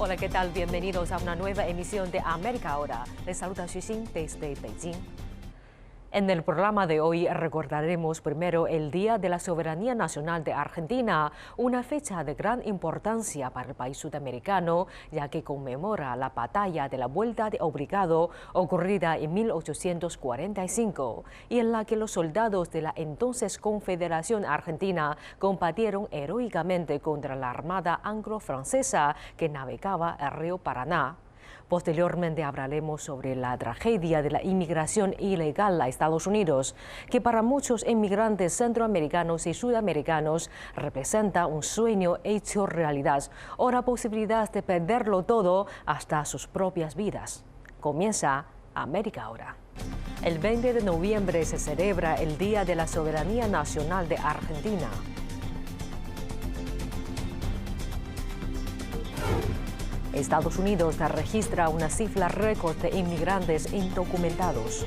Hola, ¿qué tal? Bienvenidos a una nueva emisión de América Ahora. Les saluda Xu Xin desde Beijing. En el programa de hoy recordaremos primero el Día de la Soberanía Nacional de Argentina, una fecha de gran importancia para el país sudamericano, ya que conmemora la batalla de la Vuelta de Obligado ocurrida en 1845 y en la que los soldados de la entonces Confederación Argentina combatieron heroicamente contra la Armada anglo-francesa que navegaba el río Paraná. Posteriormente hablaremos sobre la tragedia de la inmigración ilegal a Estados Unidos, que para muchos inmigrantes centroamericanos y sudamericanos representa un sueño hecho realidad o la posibilidad de perderlo todo hasta sus propias vidas. Comienza América Ahora. El 20 de noviembre se celebra el Día de la Soberanía Nacional de Argentina. Estados Unidos registra una cifra récord de inmigrantes indocumentados.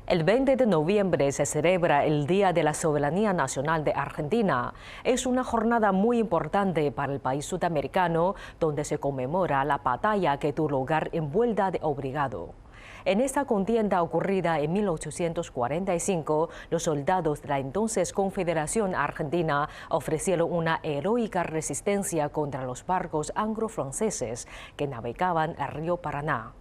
El 20 de noviembre se celebra el Día de la Soberanía Nacional de Argentina. Es una jornada muy importante para el país sudamericano, donde se conmemora la batalla que tuvo lugar en Vuelta de Obligado. En esta contienda ocurrida en 1845, los soldados de la entonces Confederación Argentina ofrecieron una heroica resistencia contra los barcos anglo-franceses que navegaban el río Paraná.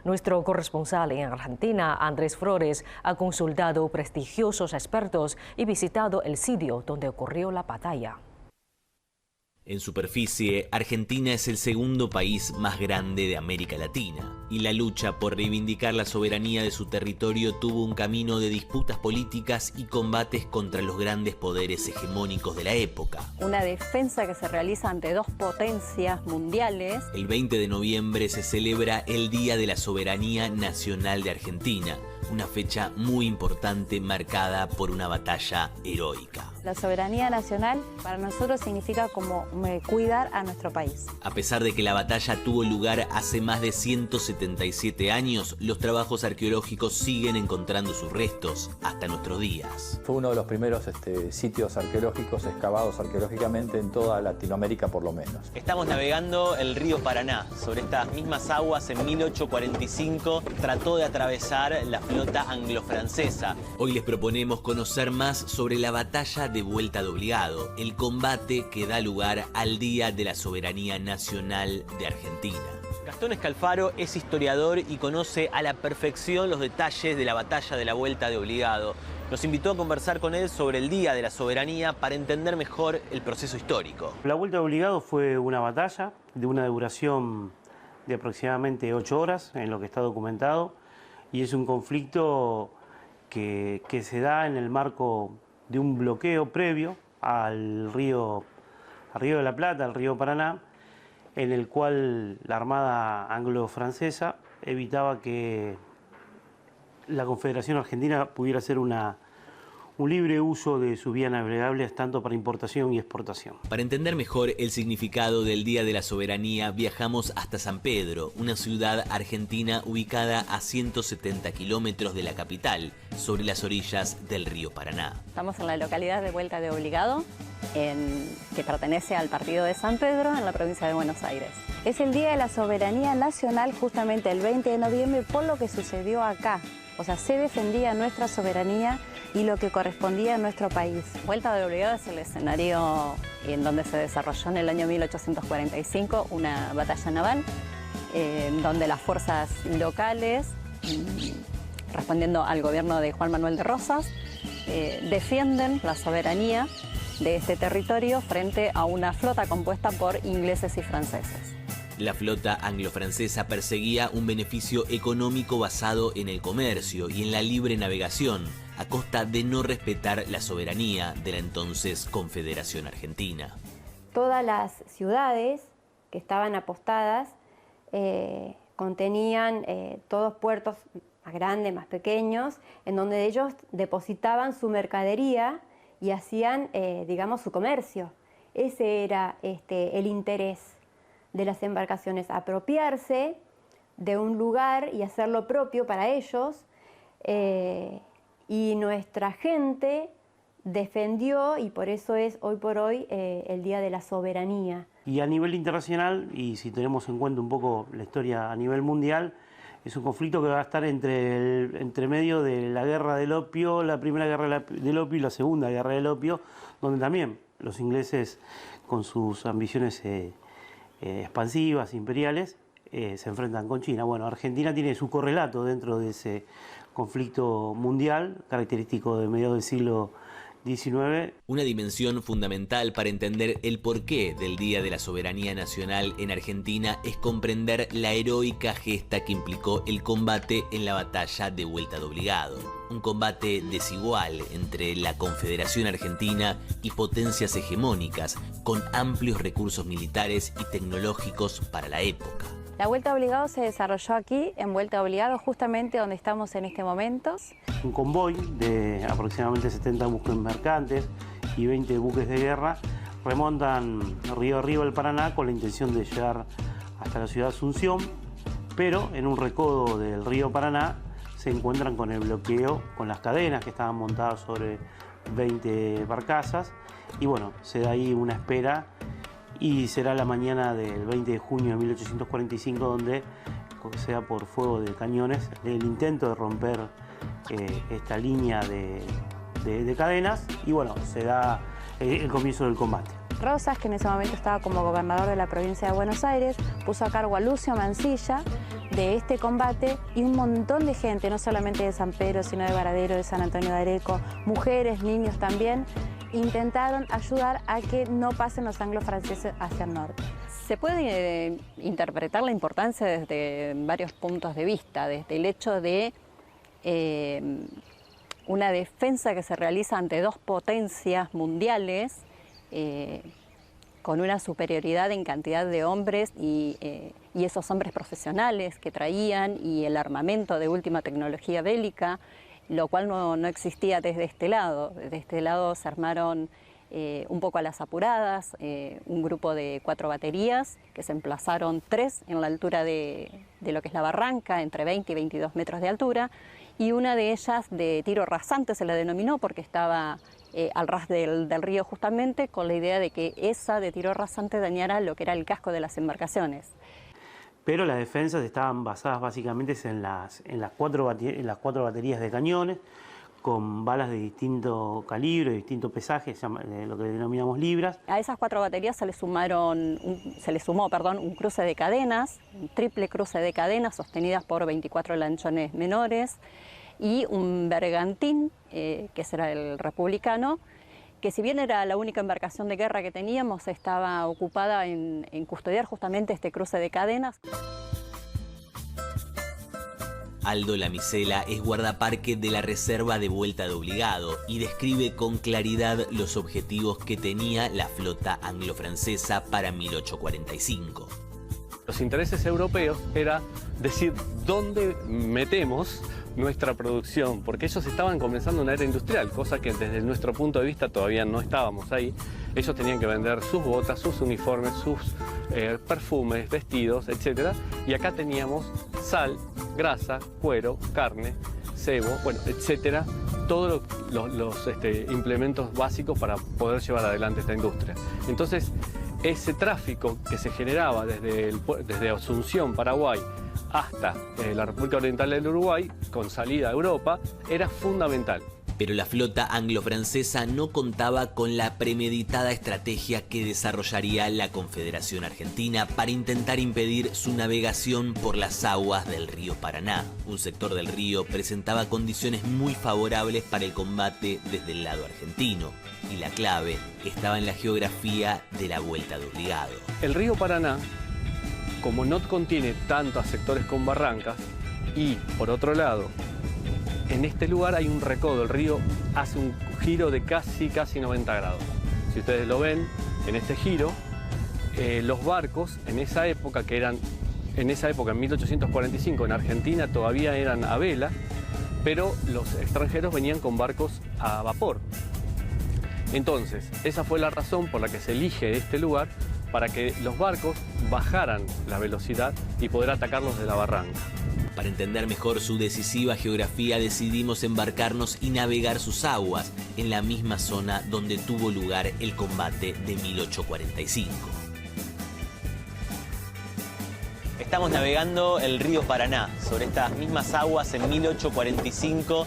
Nuestro corresponsal en Argentina, Andrés Flores, ha consultado prestigiosos expertos y visitado el sitio donde ocurrió la batalla. En superficie, Argentina es el segundo país más grande de América Latina, y la lucha por reivindicar la soberanía de su territorio tuvo un camino de disputas políticas y combates contra los grandes poderes hegemónicos de la época. Una defensa que se realiza ante dos potencias mundiales. El 20 de noviembre se celebra el Día de la Soberanía Nacional de Argentina, una fecha muy importante marcada por una batalla heroica. La soberanía nacional para nosotros significa como cuidar a nuestro país. A pesar de que la batalla tuvo lugar hace más de 177 años, los trabajos arqueológicos siguen encontrando sus restos hasta nuestros días. Fue uno de los primeros sitios arqueológicos excavados arqueológicamente en toda Latinoamérica por lo menos. Estamos navegando el río Paraná. Sobre estas mismas aguas en 1845 trató de atravesar la flota anglo-francesa. Hoy les proponemos conocer más sobre la batalla de Vuelta de Obligado, el combate que da lugar al Día de la Soberanía Nacional de Argentina. Gastón Scalfaro es historiador y conoce a la perfección los detalles de la batalla de la Vuelta de Obligado. Nos invitó a conversar con él sobre el Día de la Soberanía para entender mejor el proceso histórico. La Vuelta de Obligado fue una batalla de una duración de aproximadamente 8 horas, en lo que está documentado, y es un conflicto que se da en el marco de un bloqueo previo al río de la Plata, al río Paraná, en el cual la Armada anglo-francesa evitaba que la Confederación Argentina pudiera hacer un libre uso de sus vías navegables tanto para importación y exportación. Para entender mejor el significado del Día de la Soberanía, viajamos hasta San Pedro, una ciudad argentina ubicada a 170 kilómetros de la capital, sobre las orillas del río Paraná. Estamos en la localidad de Vuelta de Obligado, que pertenece al partido de San Pedro, en la provincia de Buenos Aires. Es el Día de la Soberanía Nacional, justamente el 20 de noviembre, por lo que sucedió acá. O sea, se defendía nuestra soberanía y lo que correspondía a nuestro país. Vuelta de Obligado es el escenario en donde se desarrolló en el año 1845 una batalla naval, donde las fuerzas locales, respondiendo al gobierno de Juan Manuel de Rosas, defienden la soberanía de este territorio frente a una flota compuesta por ingleses y franceses. La flota anglo-francesa perseguía un beneficio económico basado en el comercio y en la libre navegación, a costa de no respetar la soberanía de la entonces Confederación Argentina. Todas las ciudades que estaban apostadas contenían todos puertos más grandes, más pequeños, en donde ellos depositaban su mercadería y hacían, digamos, su comercio. Ese era el interés de las embarcaciones, apropiarse de un lugar y hacerlo propio para ellos, y nuestra gente defendió y por eso es hoy por hoy el Día de la Soberanía. Y a nivel internacional, y si tenemos en cuenta un poco la historia a nivel mundial, es un conflicto que va a estar entre medio de la guerra del opio, la primera guerra del opio y la segunda guerra del opio, donde también los ingleses, con sus ambiciones expansivas, imperiales, se enfrentan con China. Bueno, Argentina tiene su correlato dentro de ese conflicto mundial, característico de mediados del siglo XIX. Una dimensión fundamental para entender el porqué del Día de la Soberanía Nacional en Argentina es comprender la heroica gesta que implicó el combate en la batalla de Vuelta de Obligado. Un combate desigual entre la Confederación Argentina y potencias hegemónicas, con amplios recursos militares y tecnológicos para la época. La Vuelta de Obligado se desarrolló aquí, en Vuelta de Obligado, justamente donde estamos en este momento. Un convoy de aproximadamente 70 buques mercantes y 20 buques de guerra remontan río arriba el Paraná con la intención de llegar hasta la ciudad de Asunción, pero en un recodo del río Paraná se encuentran con el bloqueo, con las cadenas que estaban montadas sobre 20 barcazas, y bueno, se da ahí una espera. Y será la mañana del 20 de junio de 1845 donde sea por fuego de cañones el intento de romper esta línea de cadenas, y bueno, se da el comienzo del combate. Rosas, que en ese momento estaba como gobernador de la provincia de Buenos Aires, puso a cargo a Lucio Mansilla de este combate, y un montón de gente, no solamente de San Pedro, sino de Varadero, de San Antonio de Areco, mujeres, niños también, intentaron ayudar a que no pasen los anglo-franceses hacia el norte. Se puede interpretar la importancia desde varios puntos de vista, desde el hecho de una defensa que se realiza ante dos potencias mundiales, con una superioridad en cantidad de hombres y esos hombres profesionales que traían, y el armamento de última tecnología bélica, lo cual no existía desde este lado. Desde este lado se armaron un poco a las apuradas, un grupo de 4 baterías, que se emplazaron 3 en la altura de lo que es la barranca, entre 20 y 22 metros de altura, y una de ellas de tiro rasante se la denominó porque estaba al ras del río justamente, con la idea de que esa de tiro rasante dañara lo que era el casco de las embarcaciones. Pero las defensas estaban basadas básicamente en las 4 baterías de cañones, con balas de distinto calibre, de distinto pesaje, lo que denominamos libras. A esas 4 baterías se le sumó un cruce de cadenas, un triple cruce de cadenas sostenidas por 24 lanchones menores, y un bergantín, que será el republicano, que si bien era la única embarcación de guerra que teníamos, estaba ocupada en custodiar justamente este cruce de cadenas. Aldo Lamicela es guardaparque de la reserva de Vuelta de Obligado y describe con claridad los objetivos que tenía la flota anglo-francesa para 1845. Los intereses europeos era decir dónde metemos nuestra producción, porque ellos estaban comenzando una era industrial, cosa que desde nuestro punto de vista todavía no estábamos ahí. Ellos tenían que vender sus botas, sus uniformes, sus perfumes, vestidos, etc. Y acá teníamos sal, grasa, cuero, carne, cebo, bueno, etc. Todos los implementos básicos para poder llevar adelante esta industria. Entonces, ese tráfico que se generaba desde Asunción, Paraguay, hasta la República Oriental del Uruguay, con salida a Europa, era fundamental. Pero la flota anglo-francesa no contaba con la premeditada estrategia que desarrollaría la Confederación Argentina para intentar impedir su navegación por las aguas del río Paraná. Un sector del río presentaba condiciones muy favorables para el combate desde el lado argentino, y la clave estaba en la geografía de la Vuelta de Obligado. El río Paraná, como no contiene tantos sectores con barrancas, y por otro lado, en este lugar hay un recodo, el río hace un giro de casi 90 grados. Si ustedes lo ven, en este giro, los barcos en esa época, en 1845, en Argentina todavía eran a vela, pero los extranjeros venían con barcos a vapor. Entonces, esa fue la razón por la que se elige este lugar, para que los barcos bajaran la velocidad y poder atacarlos de la barranca. Para entender mejor su decisiva geografía decidimos embarcarnos y navegar sus aguas en la misma zona donde tuvo lugar el combate de 1845. Estamos navegando el río Paraná. Sobre estas mismas aguas en 1845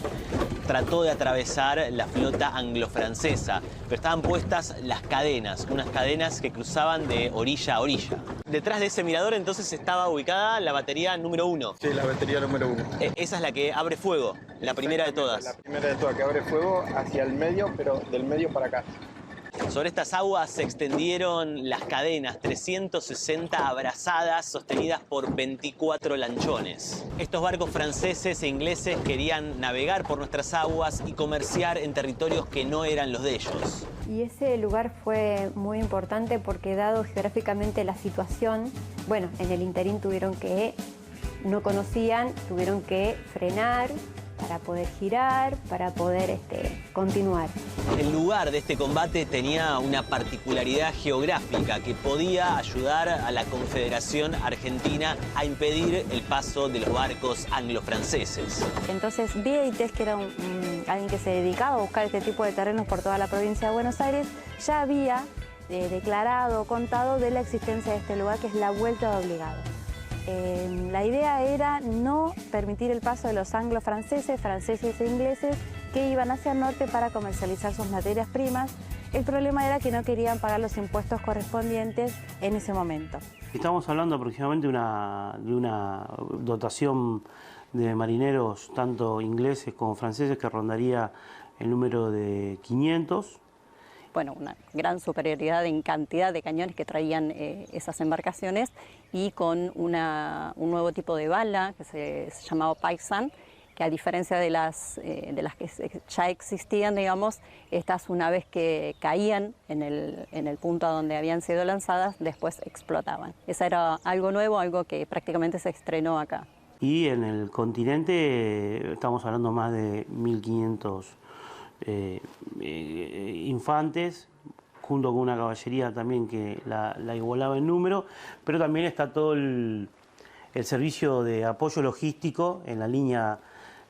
trató de atravesar la flota anglo-francesa, pero estaban puestas las cadenas, unas cadenas que cruzaban de orilla a orilla. Detrás de ese mirador entonces estaba ubicada la batería número 1. Sí, la batería número 1. Esa es la que abre fuego, la primera de todas. La primera de todas que abre fuego hacia el medio, pero del medio para acá. Sobre estas aguas se extendieron las cadenas, 360 abrazadas sostenidas por 24 lanchones. Estos barcos franceses e ingleses querían navegar por nuestras aguas y comerciar en territorios que no eran los de ellos. Y ese lugar fue muy importante porque, dado geográficamente la situación, bueno, en el interín no conocían, tuvieron que frenar para poder girar, para poder continuar. El lugar de este combate tenía una particularidad geográfica que podía ayudar a la Confederación Argentina a impedir el paso de los barcos anglo-franceses. Entonces Vieites, que era alguien que se dedicaba a buscar este tipo de terrenos por toda la provincia de Buenos Aires, ya había declarado, contado de la existencia de este lugar, que es la Vuelta de Obligado. La idea era no permitir el paso de los anglo-franceses, franceses e ingleses que iban hacia el norte para comercializar sus materias primas. El problema era que no querían pagar los impuestos correspondientes en ese momento. Estamos hablando aproximadamente de una dotación de marineros, tanto ingleses como franceses, que rondaría el número de 500. Bueno, una gran superioridad en cantidad de cañones que traían esas embarcaciones, y con un nuevo tipo de bala que se llamaba Paysan, que a diferencia de las que ya existían, digamos, estas, una vez que caían en el punto a donde habían sido lanzadas, después explotaban. Eso era algo nuevo, algo que prácticamente se estrenó acá. Y en el continente estamos hablando más de 1.500 infantes, junto con una caballería también que la igualaba en número, pero también está todo el servicio de apoyo logístico en la línea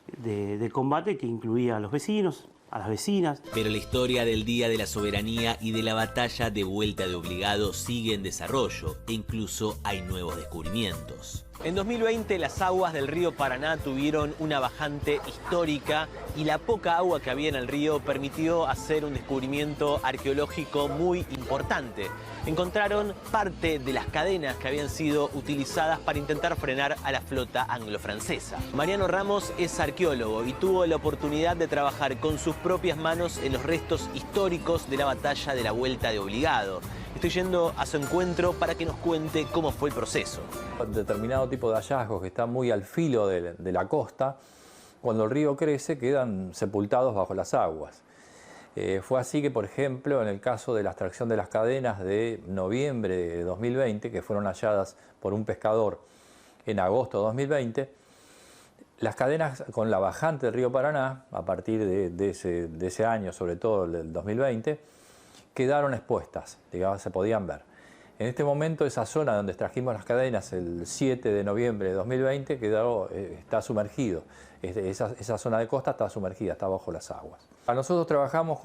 de combate, que incluía a los vecinos, a las vecinas. Pero la historia del Día de la Soberanía y de la batalla de Vuelta de Obligado sigue en desarrollo e incluso hay nuevos descubrimientos. En 2020 las aguas del río Paraná tuvieron una bajante histórica y la poca agua que había en el río permitió hacer un descubrimiento arqueológico muy importante. Encontraron parte de las cadenas que habían sido utilizadas para intentar frenar a la flota anglo-francesa. Mariano Ramos es arqueólogo y tuvo la oportunidad de trabajar con sus propias manos en los restos históricos de la batalla de la Vuelta de Obligado. Estoy yendo a su encuentro para que nos cuente cómo fue el proceso. Determinado tipo de hallazgos que están muy al filo de la costa, cuando el río crece, quedan sepultados bajo las aguas. Fue así que, por ejemplo, en el caso de la extracción de las cadenas de noviembre de 2020, que fueron halladas por un pescador en agosto de 2020, las cadenas con la bajante del río Paraná, a partir de ese año, sobre todo del 2020, quedaron expuestas, digamos, se podían ver. En este momento, esa zona donde extrajimos las cadenas el 7 de noviembre de 2020 está sumergido. Esa zona de costa está sumergida, está bajo las aguas. Nosotros trabajamos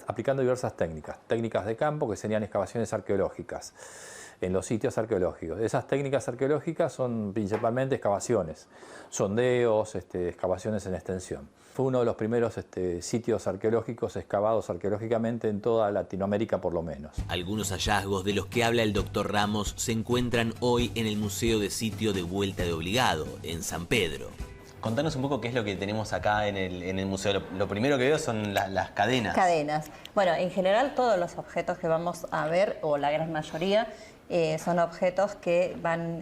aplicando diversas técnicas de campo, que serían excavaciones arqueológicas en los sitios arqueológicos. Esas técnicas arqueológicas son principalmente excavaciones, sondeos, excavaciones en extensión. Fue uno de los primeros sitios arqueológicos excavados arqueológicamente en toda Latinoamérica, por lo menos. Algunos hallazgos de los que habla el doctor Ramos se encuentran hoy en el Museo de Sitio de Vuelta de Obligado, en San Pedro. Contanos un poco qué es lo que tenemos acá en el museo. Lo primero que veo son las cadenas. Cadenas. Bueno, en general todos los objetos que vamos a ver, o la gran mayoría, son objetos que van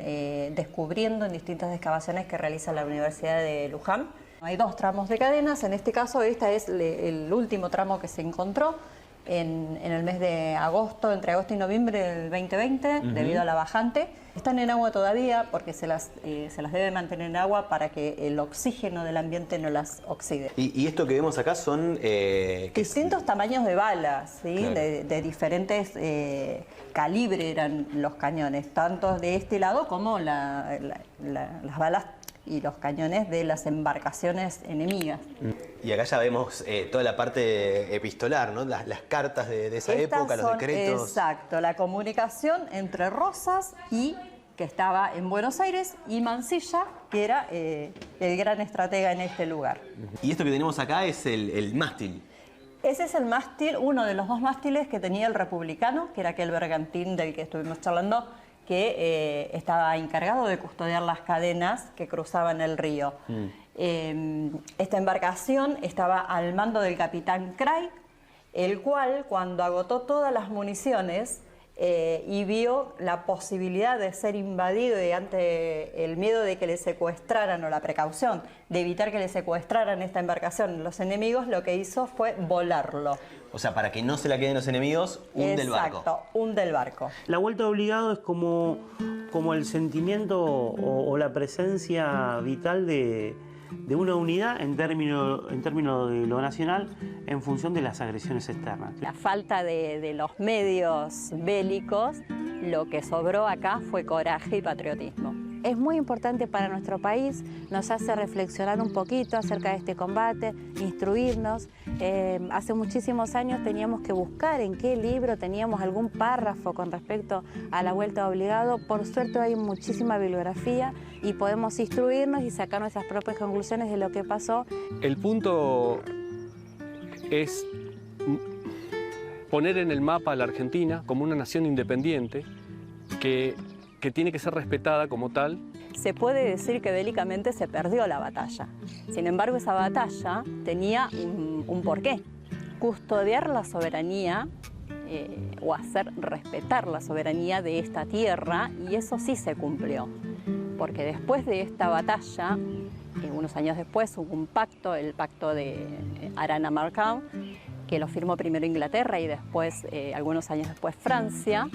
descubriendo en distintas excavaciones que realiza la Universidad de Luján. Hay dos tramos de cadenas. En este caso, este es el último tramo que se encontró en el mes de agosto, entre agosto y noviembre del 2020, debido a la bajante. Están en agua todavía porque se las debe mantener en agua para que el oxígeno del ambiente no las oxide. Y esto que vemos acá son... distintos tamaños de balas, ¿sí? Claro. De diferentes calibre eran los cañones, tanto de este lado como las balas y los cañones de las embarcaciones enemigas. Y acá ya vemos toda la parte epistolar, ¿no? Las cartas de esa época, los decretos. Exacto, la comunicación entre Rosas y que estaba en Buenos Aires, y Mansilla, que era el gran estratega en este lugar. Y esto que tenemos acá es el mástil. Ese es el mástil, uno de los dos mástiles que tenía el Republicano, que era aquel bergantín del que estuvimos charlando, que estaba encargado de custodiar las cadenas que cruzaban el río. Esta embarcación estaba al mando del capitán Craig, el cual, cuando agotó todas las municiones, y vio la posibilidad de ser invadido y ante el miedo de que le secuestraran, o la precaución de evitar que le secuestraran esta embarcación los enemigos, lo que hizo fue volarlo. O sea, para que no se la queden los enemigos, hunde el barco. Exacto, hunde el barco. La vuelta de obligado es como el sentimiento o la presencia vital de una unidad en términos de lo nacional en función de las agresiones externas. La falta de los medios bélicos, lo que sobró acá fue coraje y patriotismo. Es muy importante para nuestro país, nos hace reflexionar un poquito acerca de este combate, instruirnos. Hace muchísimos años teníamos que buscar en qué libro teníamos algún párrafo con respecto a la vuelta de obligado. Por suerte hay muchísima bibliografía y podemos instruirnos y sacar nuestras propias conclusiones de lo que pasó. El punto es poner en el mapa a la Argentina como una nación independiente que tiene que ser respetada como tal. Se puede decir que bélicamente se perdió la batalla. Sin embargo, esa batalla tenía un porqué. Custodiar la soberanía o hacer respetar la soberanía de esta tierra, y eso sí se cumplió. Porque después de esta batalla, unos años después, hubo un pacto, el pacto de Arana-Marcau, que lo firmó primero Inglaterra y después, algunos años después, Francia.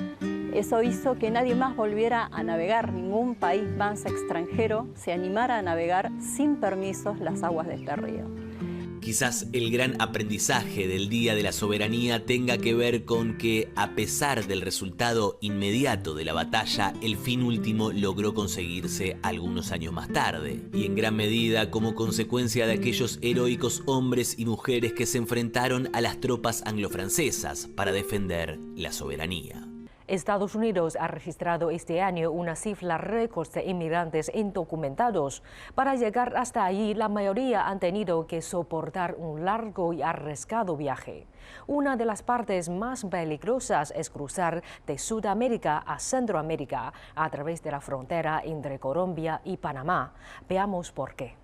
Eso hizo que nadie más volviera a navegar, ningún país más extranjero se animara a navegar sin permisos las aguas de este río. Quizás el gran aprendizaje del Día de la Soberanía tenga que ver con que, a pesar del resultado inmediato de la batalla, el fin último logró conseguirse algunos años más tarde, y en gran medida como consecuencia de aquellos heroicos hombres y mujeres que se enfrentaron a las tropas anglo-francesas para defender la soberanía. Estados Unidos ha registrado este año una cifra récord de inmigrantes indocumentados. Para llegar hasta allí, la mayoría han tenido que soportar un largo y arriesgado viaje. Una de las partes más peligrosas es cruzar de Sudamérica a Centroamérica a través de la frontera entre Colombia y Panamá. Veamos por qué.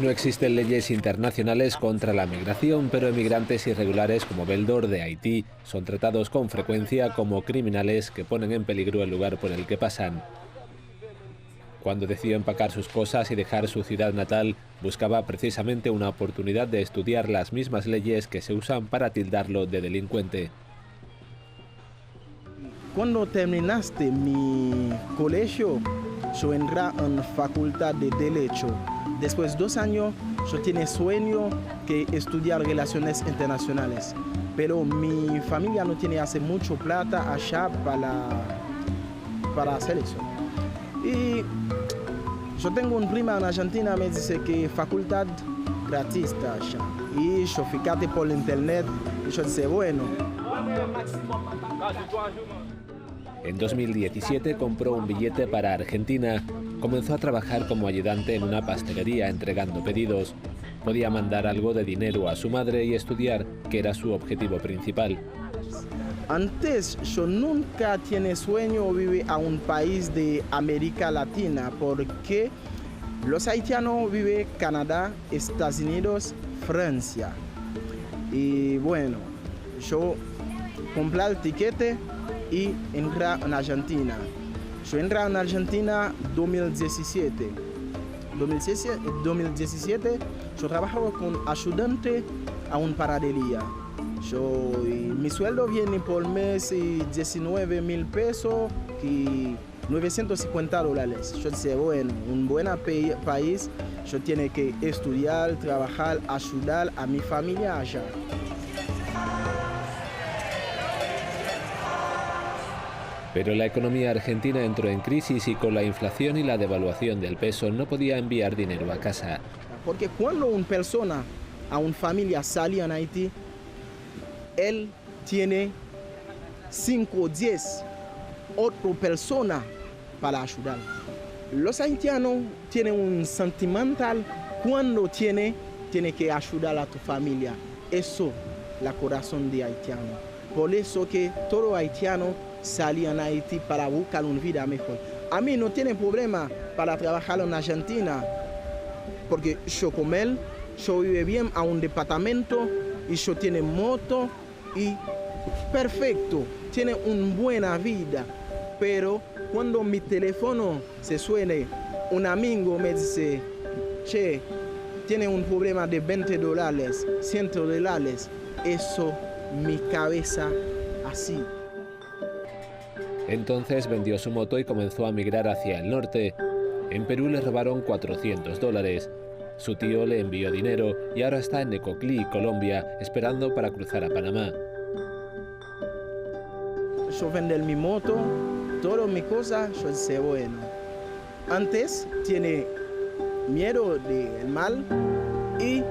No existen leyes internacionales contra la migración, pero emigrantes irregulares como Beldor de Haití son tratados con frecuencia como criminales que ponen en peligro el lugar por el que pasan. Cuando decidió empacar sus cosas y dejar su ciudad natal, buscaba precisamente una oportunidad de estudiar las mismas leyes que se usan para tildarlo de delincuente. Cuando terminaste mi colegio, yo entré en facultad de Derecho. Después de 2 años, yo tenía sueño que estudiar relaciones internacionales. Pero mi familia no tiene hace mucho plata allá para hacer eso. Y yo tengo un prima en Argentina, me dice que facultad gratis allá. Y yo fíjate por internet y yo dice, bueno. En 2017 compró un billete para Argentina. Comenzó a trabajar como ayudante en una pastelería entregando pedidos. Podía mandar algo de dinero a su madre y estudiar, que era su objetivo principal. Antes yo nunca tenía sueño de vivir a un país de América Latina porque los haitianos viven en Canadá, Estados Unidos, Francia. Y bueno, yo compré el tiquete y entré en Argentina. Yo entré en Argentina en 2017. En 2017 yo trabajaba como ayudante a una panadería. Mi sueldo viene por mes $19,000 pesos y $950. Yo decía, bueno, un buen país, yo tengo que estudiar, trabajar, ayudar a mi familia allá. Pero la economía argentina entró en crisis y con la inflación y la devaluación del peso no podía enviar dinero a casa. Porque cuando una persona, a una familia sale a Haití, él tiene 5 o 10 otras personas para ayudar. Los haitianos tienen un sentimental cuando tiene que ayudar a tu familia. Eso es el corazón de haitiano. Por eso que todo haitiano salían a Haití para buscar una vida mejor. A mí no tiene problema para trabajar en Argentina, porque yo con él, yo vivo bien a un departamento y yo tiene moto y perfecto, tiene una buena vida. Pero cuando mi teléfono se suene, un amigo me dice, che, tiene un problema de $20, $100, eso mi cabeza así. Entonces vendió su moto y comenzó a migrar hacia el norte. En Perú le robaron $400. Su tío le envió dinero y ahora está en Necoclí, Colombia, esperando para cruzar a Panamá. Yo vendí mi moto, todas mis cosas, yo sé bueno. Antes tiene miedo del mal y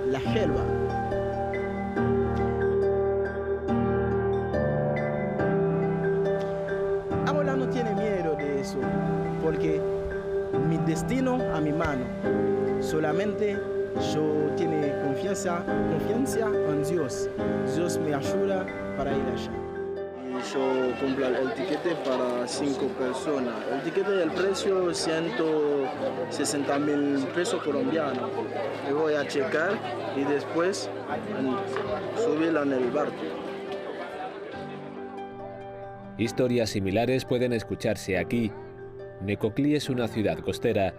la selva. Ahora no tiene miedo de eso, porque mi destino a mi mano. Solamente yo tengo confianza en Dios. Dios me ayuda para ir allá. Yo compro el tiquete para 5 personas. El tiquete del precio 160.000 pesos colombianos. Yo voy a checar y después subirla en el barco. Historias similares pueden escucharse aquí. Necoclí es una ciudad costera.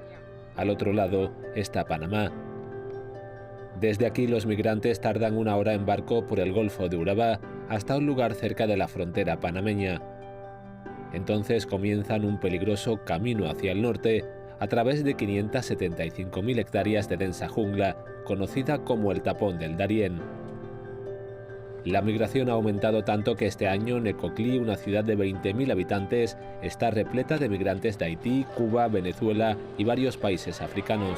Al otro lado está Panamá. Desde aquí los migrantes tardan 1 hora en barco por el Golfo de Urabá hasta un lugar cerca de la frontera panameña. Entonces comienzan un peligroso camino hacia el norte a través de 575.000 hectáreas de densa jungla, conocida como el Tapón del Darién. La migración ha aumentado tanto que este año Necoclí, una ciudad de 20.000 habitantes, está repleta de migrantes de Haití, Cuba, Venezuela y varios países africanos.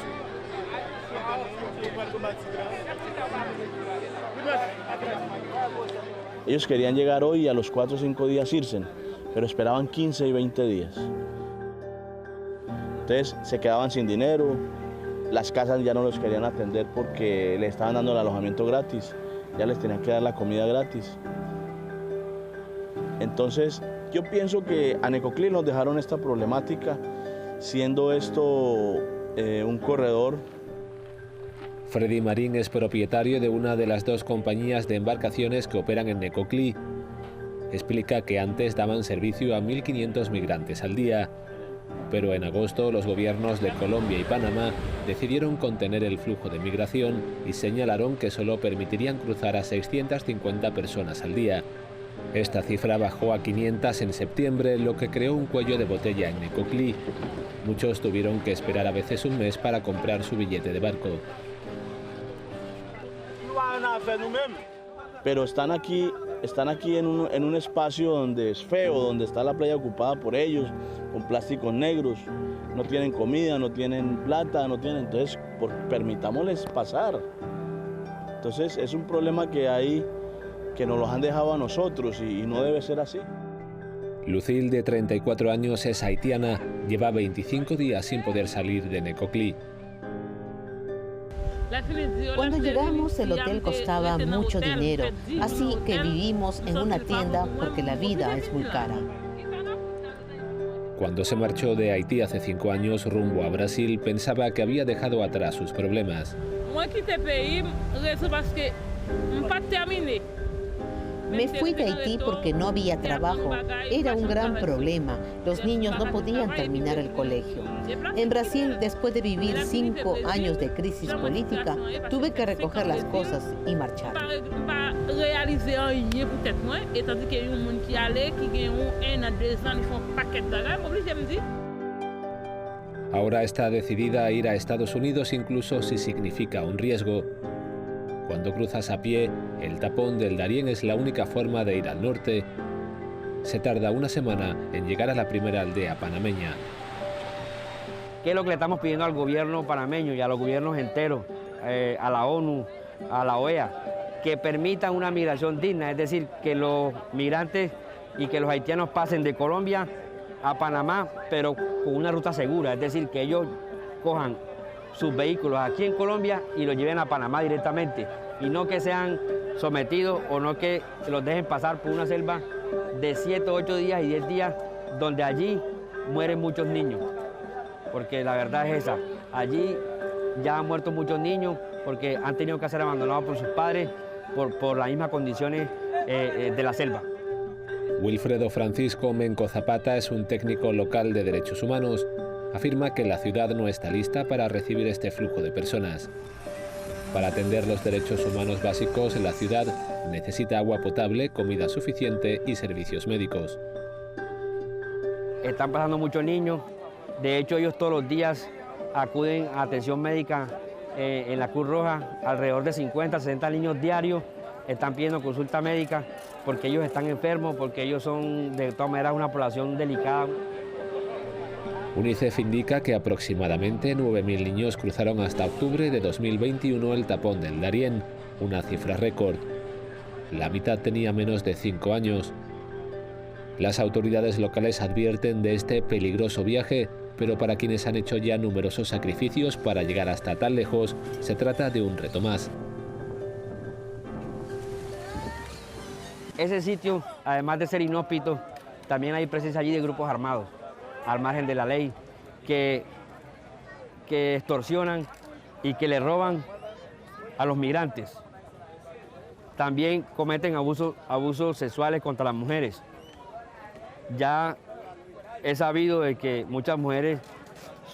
Ellos querían llegar hoy y a los 4 o 5 días irse, pero esperaban 15 y 20 días. Entonces se quedaban sin dinero, las casas ya no los querían atender porque les estaban dando el alojamiento gratis, ya les tenían que dar la comida gratis. Entonces yo pienso que a Necoclí nos dejaron esta problemática, siendo esto un corredor. Freddy Marín es propietario de una de las 2 compañías de embarcaciones que operan en Necoclí. Explica que antes daban servicio a 1.500 migrantes al día, pero en agosto los gobiernos de Colombia y Panamá decidieron contener el flujo de migración y señalaron que solo permitirían cruzar a 650 personas al día. Esta cifra bajó a 500 en septiembre, lo que creó un cuello de botella en Necoclí. Muchos tuvieron que esperar a veces un mes para comprar su billete de barco. Pero están aquí en un espacio donde es feo, donde está la playa ocupada por ellos, con plásticos negros, no tienen comida, no tienen plata, entonces permitámosles pasar. Entonces es un problema que hay, que nos los han dejado a nosotros y no debe ser así. Lucille, de 34 años, es haitiana, lleva 25 días sin poder salir de Necoclí. Cuando llegamos el hotel costaba mucho dinero, así que vivimos en una tienda porque la vida es muy cara. Cuando se marchó de Haití hace 5 años rumbo a Brasil, pensaba que había dejado atrás sus problemas. Me fui de Haití porque no había trabajo. Era un gran problema. Los niños no podían terminar el colegio. En Brasil, después de vivir 5 años de crisis política, tuve que recoger las cosas y marchar. Ahora está decidida a ir a Estados Unidos incluso si significa un riesgo. Cuando cruzas a pie, el Tapón del Darién es la única forma de ir al norte. se tarda una semana en llegar a la primera aldea panameña. ¿Qué es lo que le estamos pidiendo al gobierno panameño y a los gobiernos enteros, a la ONU, a la OEA? Que permitan una migración digna, es decir, que los migrantes y que los haitianos pasen de Colombia a Panamá, pero con una ruta segura, es decir, que ellos cojan sus vehículos aquí en Colombia y los lleven a Panamá directamente, y no que sean sometidos o no que los dejen pasar por una selva de 7, 8 días y 10 días, donde allí mueren muchos niños, porque la verdad es esa, allí ya han muerto muchos niños porque han tenido que ser abandonados por sus padres por las mismas condiciones de la selva. Wilfredo Francisco Menco Zapata es un técnico local de derechos humanos. Afirma que la ciudad no está lista para recibir este flujo de personas. Para atender los derechos humanos básicos, la ciudad necesita agua potable, comida suficiente y servicios médicos. Están pasando muchos niños, de hecho ellos todos los días acuden a atención médica en la Cruz Roja, alrededor de 50, 60 niños diarios están pidiendo consulta médica porque ellos están enfermos, porque ellos son de todas maneras una población delicada. UNICEF indica que aproximadamente 9.000 niños cruzaron hasta octubre de 2021 el tapón del Darién, una cifra récord. La mitad tenía menos de 5 años. Las autoridades locales advierten de este peligroso viaje, pero para quienes han hecho ya numerosos sacrificios para llegar hasta tan lejos, se trata de un reto más. Ese sitio, además de ser inhóspito, también hay presencia allí de grupos armados, al margen de la ley, que extorsionan y que le roban a los migrantes. También cometen abusos sexuales contra las mujeres. Ya he sabido de que muchas mujeres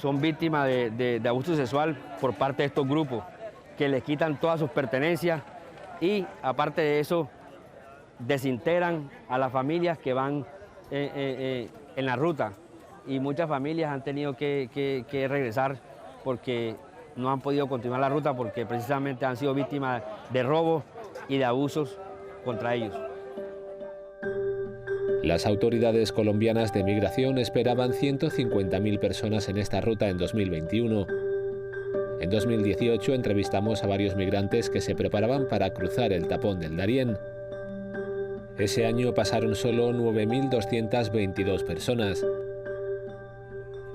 son víctimas de abuso sexual por parte de estos grupos, que les quitan todas sus pertenencias y, aparte de eso, desintegran a las familias que van en la ruta. Y muchas familias han tenido que regresar porque no han podido continuar la ruta porque precisamente han sido víctimas de robos y de abusos contra ellos. Las autoridades colombianas de migración esperaban 150.000 personas en esta ruta en 2021. En 2018 entrevistamos a varios migrantes que se preparaban para cruzar el tapón del Darién. Ese año pasaron solo 9.222 personas.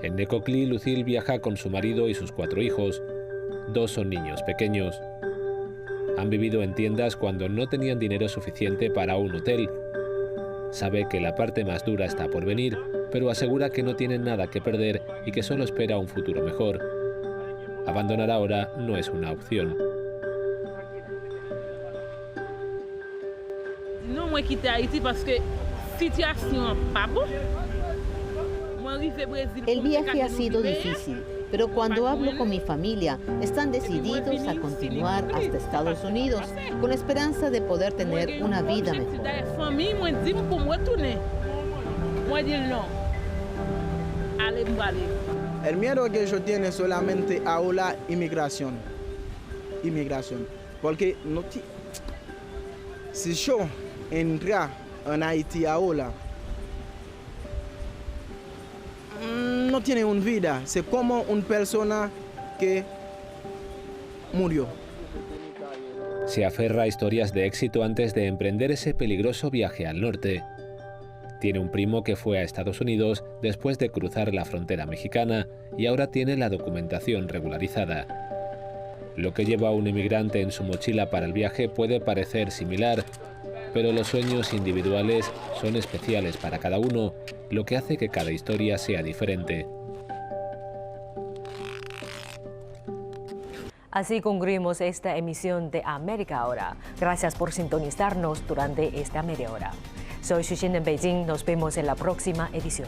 En Necoclí, Lucille viaja con su marido y sus 4 hijos. 2 son niños pequeños. Han vivido en tiendas cuando no tenían dinero suficiente para un hotel. Sabe que la parte más dura está por venir, pero asegura que no tienen nada que perder y que solo espera un futuro mejor. Abandonar ahora no es una opción. No, moi quitté Haïti parce que situation pas bon. El viaje ha sido difícil, pero cuando hablo con mi familia, están decididos a continuar hasta Estados Unidos, con esperanza de poder tener una vida mejor. El miedo que yo tengo es solamente a la inmigración. Porque no si yo entro en Haití ahora, no tiene una vida, es como una persona que murió. Se aferra a historias de éxito antes de emprender ese peligroso viaje al norte. Tiene un primo que fue a Estados Unidos después de cruzar la frontera mexicana y ahora tiene la documentación regularizada. Lo que lleva a un inmigrante en su mochila para el viaje puede parecer similar, pero los sueños individuales son especiales para cada uno, lo que hace que cada historia sea diferente. Así concluimos esta emisión de América Ahora. Gracias por sintonizarnos durante esta media hora. Soy Xuxin en Beijing. Nos vemos en la próxima edición.